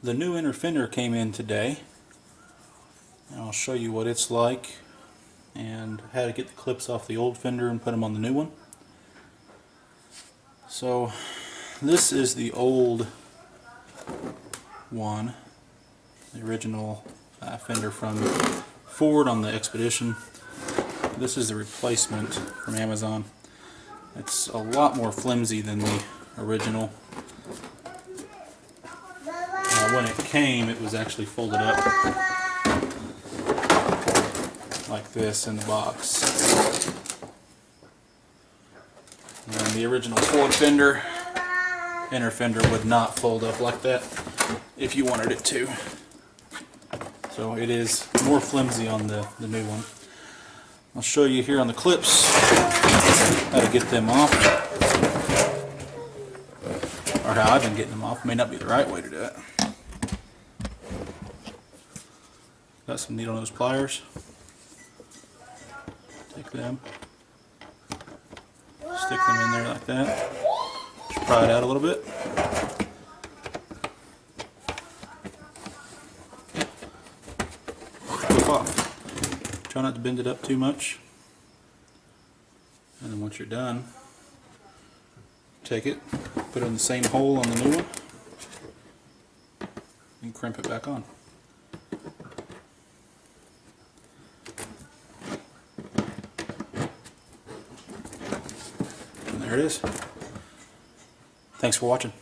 The new inner fender came in today, and I'll show you what it's like and how to get the clips off the old fender and put them on the new one. So this is the old one, the original fender from Ford on the Expedition. This is the replacement from Amazon. It's a lot more flimsy than the original. When it came, it was actually folded up like this in the box. And the original Ford fender, inner fender, would not fold up like that if you wanted it to. So it is more flimsy on the new one. I'll show you here on the clips how to get them off, or how I've been getting them off. May not be the right way to do it. Got some needle nose pliers. Take them, stick them in there like that. Just pry it out a little bit. Flip off. Try not to bend it up too much. And then once you're done, take it, put it in the same hole on the new one, and crimp it back on. And there it is. Thanks for watching.